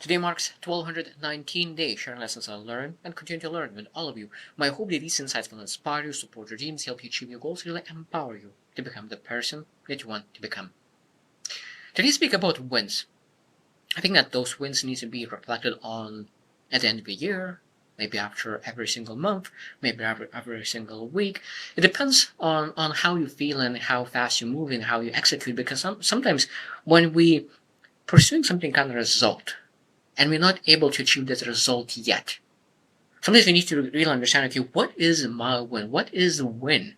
Today marks 1219 days sharing lessons I learn and continue to learn with all of you. My hope that these insights will inspire you, support your dreams, help you achieve your goals, really empower you to become the person that you want to become. Today, speak about wins. I think that those wins need to be reflected on at the end of the year, maybe after every single month, maybe after every single week. It depends on how you feel and how fast you move and how you execute, because sometimes when we pursuing something kind of result and we're not able to achieve that result yet, sometimes we need to really understand, okay, what is my win? What is the win?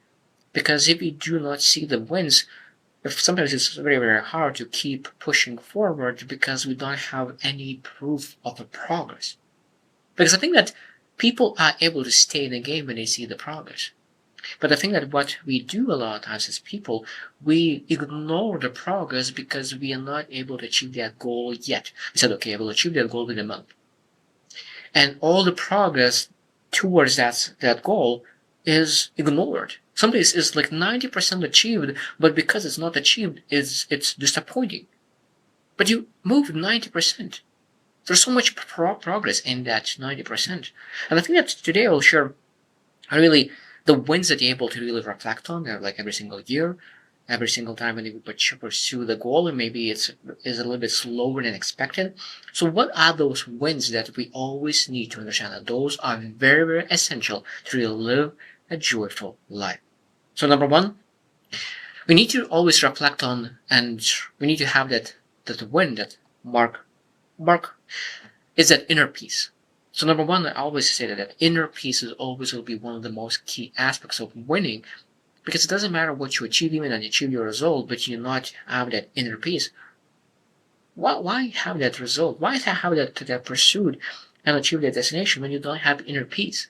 Because if we do not see the wins, sometimes it's very, very hard to keep pushing forward because we don't have any proof of a progress. Because I think that people are able to stay in the game when they see the progress. But I think that what we do a lot of times as people, we ignore the progress because we are not able to achieve that goal yet. We said, okay, I will achieve that goal within a month. And all the progress towards that goal is ignored. Sometimes it's like 90% achieved, but because it's not achieved, it's disappointing. But you moved 90%. There's so much progress in that 90%. And I think that today I'll share really the wins that you're able to really reflect on, like every single year, every single time when you pursue the goal, and maybe it's a little bit slower than expected. So what are those wins that we always need to understand? That those are very, very essential to really live a joyful life. So number one, we need to always reflect on, and we need to have that win, that mark is that inner peace. So number one, I always say that inner peace is always will be one of the most key aspects of winning, because it doesn't matter what you achieve, even and achieve your result, but you not have that inner peace. Why have that result? Why have that pursuit and achieve that destination when you don't have inner peace?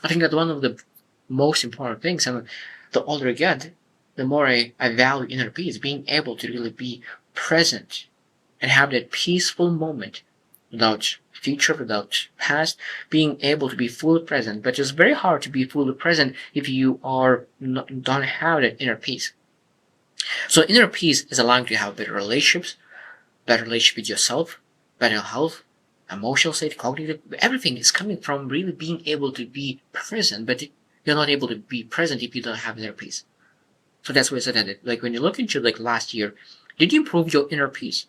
I think that one of the most important things, and the older I get, the more I value inner peace, being able to really be present and have that peaceful moment without future, without past, being able to be fully present. But it's very hard to be fully present if you don't have that inner peace. So inner peace is allowing you to have better relationships with yourself, better health, emotional state, cognitive, everything is coming from really being able to be present, but you're not able to be present if you don't have inner peace. So that's why I said that, like when you look into like last year, did you improve your inner peace?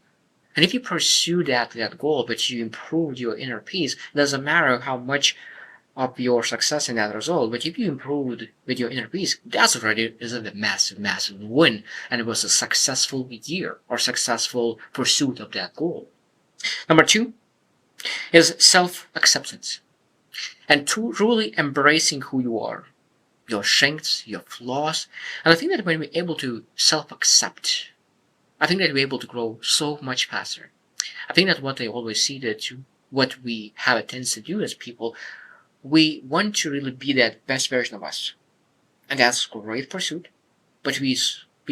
And if you pursue that goal, but you improved your inner peace, it doesn't matter how much of your success in that result, but if you improved with your inner peace, that's already is a massive, massive win. And it was a successful year or successful pursuit of that goal. Number two is self-acceptance. And truly embracing who you are, your strengths, your flaws. And I think that when we're able to self-accept, I think that we're able to grow so much faster. I think that what I always see that what we have a tendency to do as people, we want to really be that best version of us. And that's a great pursuit, but we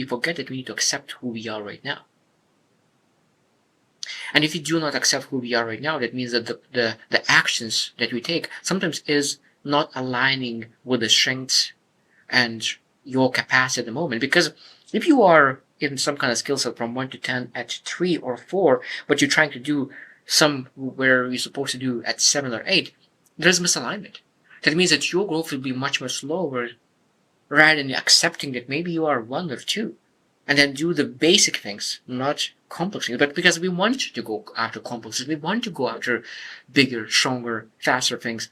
forget that we need to accept who we are right now. And if you do not accept who we are right now, that means that the actions that we take sometimes is not aligning with the strengths and your capacity at the moment. Because if you are in some kind of skill set from 1 to 10 at 3 or 4, but you're trying to do some where you're supposed to do at 7 or 8, there's misalignment. That means that your growth will be much, much slower rather than accepting that maybe you are 1 or 2. And then do the basic things, not complex things. But because we want to go after complexes, we want to go after bigger, stronger, faster things.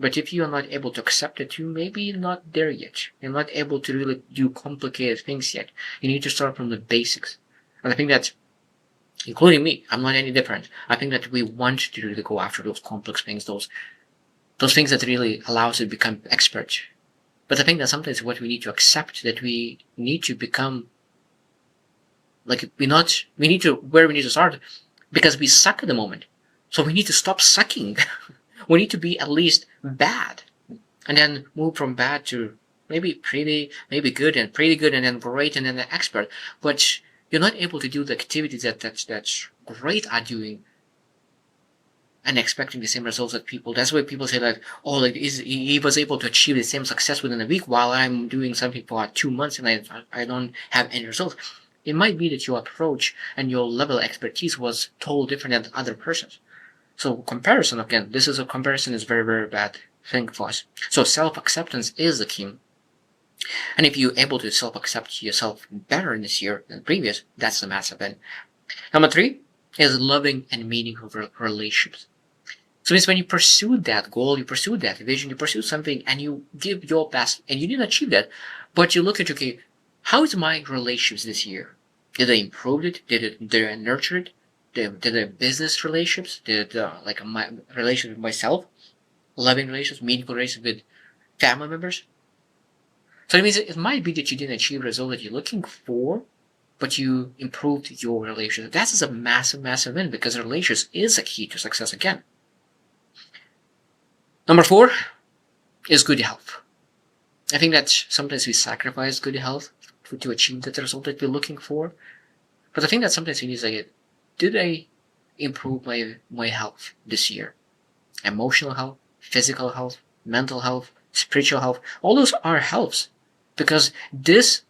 But if you are not able to accept it, you may be not there yet. You're not able to really do complicated things yet. You need to start from the basics. And I think that, including me, I'm not any different. I think that we want to really go after those complex things, those things that really allow us to become experts. But I think that sometimes what we need to accept, that we need to become, like we need to start, because we suck at the moment. So we need to stop sucking. We need to be at least bad, and then move from bad to maybe pretty, maybe good, and pretty good, and then great, and then an expert. But you're not able to do the activities that's great at doing, and expecting the same results that people. That's why people say like, oh, like he was able to achieve the same success within a week, while I'm doing something for 2 months and I don't have any results. It might be that your approach and your level of expertise was totally different than other persons. So comparison, again, this is a comparison is very, very bad thing for us. So self-acceptance is the key. And if you're able to self-accept yourself better in this year than previous, that's a massive win. Number 3 is loving and meaningful relationships. So it's when you pursue that goal, you pursue that vision, you pursue something, and you give your best, and you didn't achieve that, but you look at, okay, how is my relationships this year? Did I improve it? Did I nurture it? Did I business relationships? Did like my relationship with myself, loving relationships, meaningful relationships with family members? So it means it might be that you didn't achieve the result that you're looking for, but you improved your relationship. That's a massive, massive win because relationships is a key to success again. Number 4 is good health. I think that sometimes we sacrifice good health to achieve that result that we're looking for. But I think that sometimes we need to say, did I improve my health this year? Emotional health, physical health, mental health, spiritual health. All those are healths because this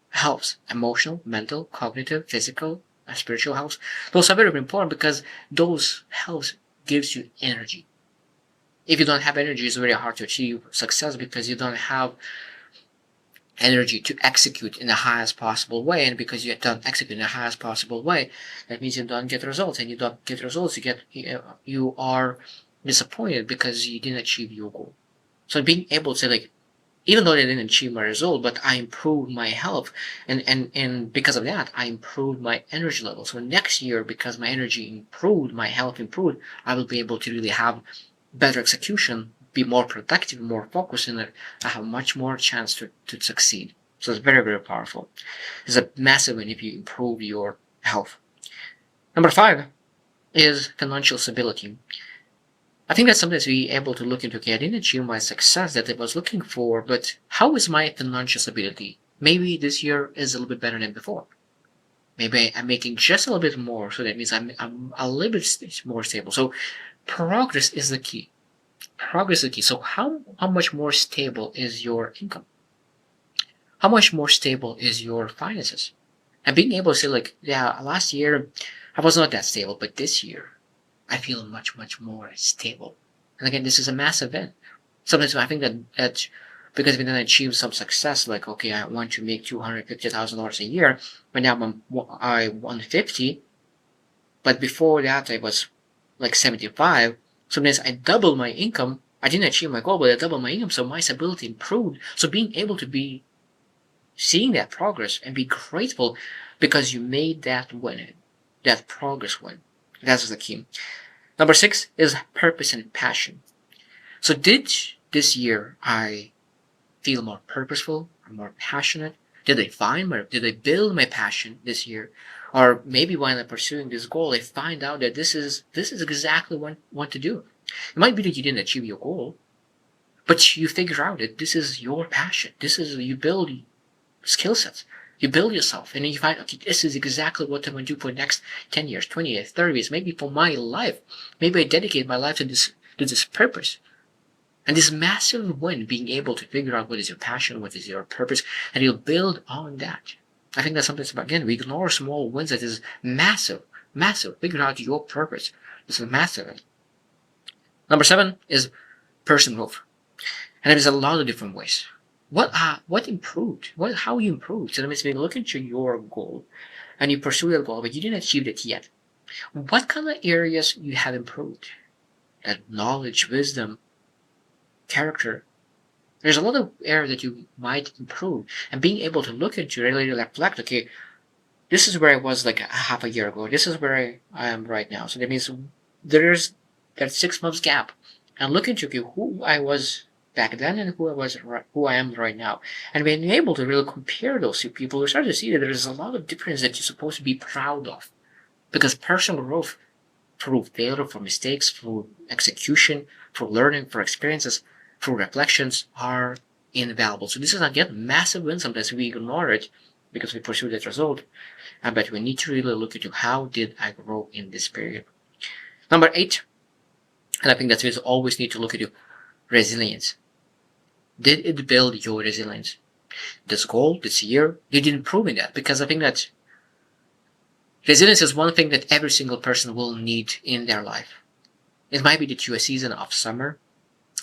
helps emotional, mental, cognitive, physical, and spiritual health. Those are very important because those health gives you energy. If you don't have energy, it's very hard to achieve success because you don't have energy to execute in the highest possible way. And because you don't execute in the highest possible way, that means you don't get results. And you don't get results, you are disappointed because you didn't achieve your goal. So being able to say, like, even though I didn't achieve my result, but I improved my health, and because of that, I improved my energy level. So next year, because my energy improved, my health improved, I will be able to really have better execution, be more productive, more focused, and I have much more chance to succeed. So it's very, very powerful. It's a massive win if you improve your health. Number 5 is financial stability. I think that sometimes we able to look into, okay, I didn't achieve my success that I was looking for, but how is my financial stability? Maybe this year is a little bit better than before. Maybe I'm making just a little bit more, so that means I'm a little bit more stable. So progress is the key. Progress is the key. So how much more stable is your income? How much more stable is your finances? And being able to say, like, yeah, last year I was not that stable, but this year I feel much, much more stable. And again, this is a massive win. Sometimes I think that because we didn't achieve some success, like, okay, I want to make $250,000 a year, but now I 150, but before that I was like 75. Sometimes I double my income. I didn't achieve my goal, but I doubled my income, so my stability improved. So being able to be seeing that progress and be grateful because you made that win, that progress win. That's the key. Number 6 is purpose and passion. So did this year I feel more purposeful, or more passionate? Did I build my passion this year? Or maybe while I'm pursuing this goal, I find out that this is exactly what I want to do. It might be that you didn't achieve your goal, but you figure out that this is your passion. You build skill sets. You build yourself, and then you find, okay, this is exactly what I'm going to do for the next 10 years, 20 years, 30 years, maybe for my life. Maybe I dedicate my life to this purpose. And this massive win, being able to figure out what is your passion, what is your purpose, and you'll build on that. I think that's something, again, we ignore small wins that is massive, massive. Figure out your purpose. This is massive. Number 7 is personal growth. And there's a lot of different ways. What improved? How you improved? So that means when you look into your goal and you pursue that goal, but you didn't achieve it yet. What kind of areas you have improved? That knowledge, wisdom, character. There's a lot of areas that you might improve, and being able to look into really reflect, okay, this is where I was like a half a year ago. This is where I am right now. So that means there's that 6 months gap, and look into, okay, who I was back then and who I am right now. And being able to really compare those two people, you start to see that there's a lot of difference that you're supposed to be proud of. Because personal growth through failure, for mistakes, through execution, for learning, for experiences, through reflections are invaluable. So this is again massive win. Sometimes we ignore it because we pursue that result. But we need to really look into how did I grow in this period. Number 8, and I think that we always need to look into resilience. Did it build your resilience? This goal, this year, did it improve in that? Because I think that resilience is one thing that every single person will need in their life. It might be that you're a season of summer,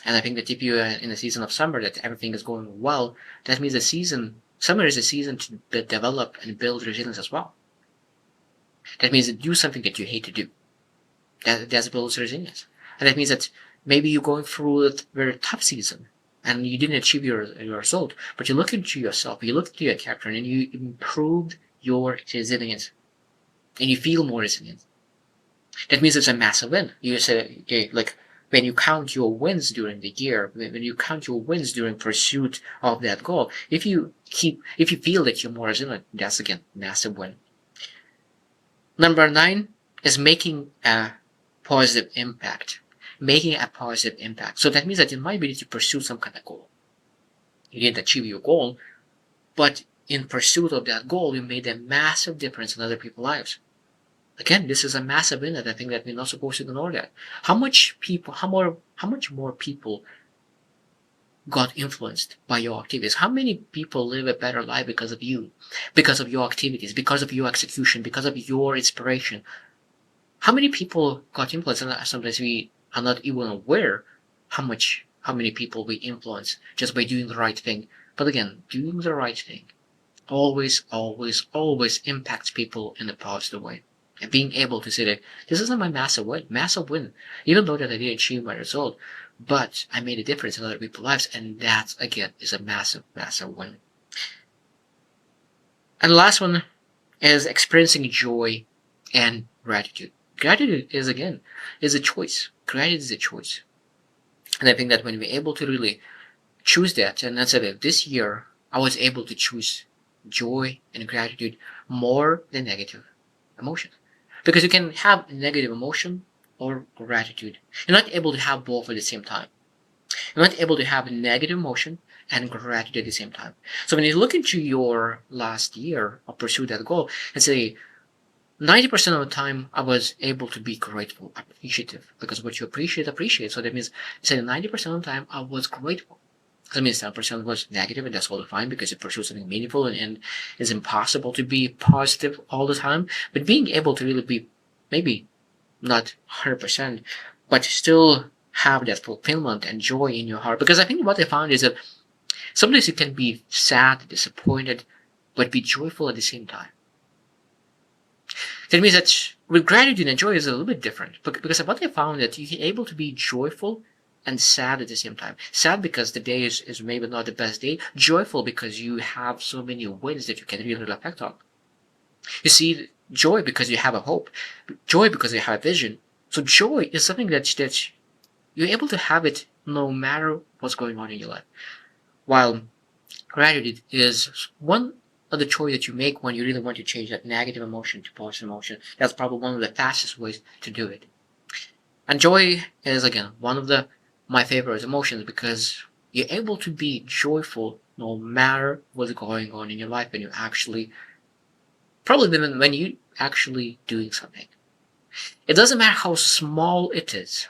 and I think that if you're in a season of summer that everything is going well, that means summer is a season to develop and build resilience as well. That means that do something that you hate to do. That builds resilience. And that means that maybe you're going through a very tough season and you didn't achieve your result, but you look into yourself, you look into your character, and you improved your resilience, and you feel more resilient. That means it's a massive win. You say, okay, like when you count your wins during the year, when you count your wins during pursuit of that goal, if you feel that you're more resilient, that's again massive win. Number 9 is making a positive impact. Making a positive impact. So that means that it might be that you pursue some kind of goal. You didn't achieve your goal, but in pursuit of that goal, you made a massive difference in other people's lives. Again, this is a massive win, and I think that we're not supposed to ignore that. How much more people got influenced by your activities? How many people live a better life because of you, because of your activities, because of your execution, because of your inspiration? How many people got influenced? And sometimes we are not even aware how many people we influence just by doing the right thing. But again, doing the right thing always impacts people in a positive way. And being able to say that this isn't my massive win, even though that I didn't achieve my result, but I made a difference in other people's lives, and that again is a massive win. And the last one is experiencing joy and gratitude. Gratitude is a choice. Gratitude is a choice. And I think that when we're able to really choose that, and that's it, this year I was able to choose joy and gratitude more than negative emotion. Because you can have negative emotion or gratitude. You're not able to have both at the same time. You're not able to have negative emotion and gratitude at the same time. So when you look into your last year of pursue that goal and say, 90% of the time I was able to be grateful, appreciative, because what you appreciate. So that means, say 90% of the time I was grateful. That means 10% was negative, and that's all fine because you pursue something meaningful, and it's impossible to be positive all the time. But being able to really be, maybe not 100%, but still have that fulfillment and joy in your heart. Because I think what I found is that sometimes you can be sad, disappointed, but be joyful at the same time. That means that with gratitude and joy is a little bit different. Because what I found that you're able to be joyful and sad at the same time. Sad because the day is maybe not the best day. Joyful because you have so many wins that you can really reflect on. You see, joy because you have a hope. Joy because you have a vision. So joy is something that you're able to have it no matter what's going on in your life. While gratitude is one of the choice that you make when you really want to change that negative emotion to positive emotion. That's probably one of the fastest ways to do it. And joy is, again, one of my favorite emotions because you're able to be joyful no matter what's going on in your life when you actually, probably when you actually doing something. It doesn't matter how small it is.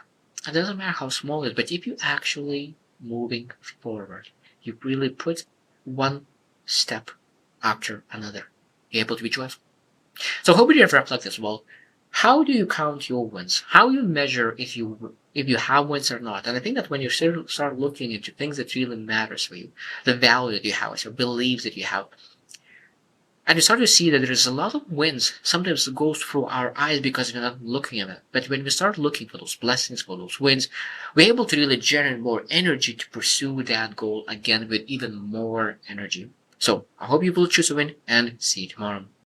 It doesn't matter how small it is, but if you actually moving forward, you really put one step after another, you're able to be joyful. So hope you have reflect as well. How do you count your wins? How you measure if you have wins or not? And I think that when you start looking into things that really matters for you, the value that you have, your beliefs that you have, and you start to see that there is a lot of wins sometimes it goes through our eyes because we're not looking at it. But when we start looking for those blessings, for those wins, we're able to really generate more energy to pursue that goal again with even more energy. So I hope you will choose to win and see you tomorrow.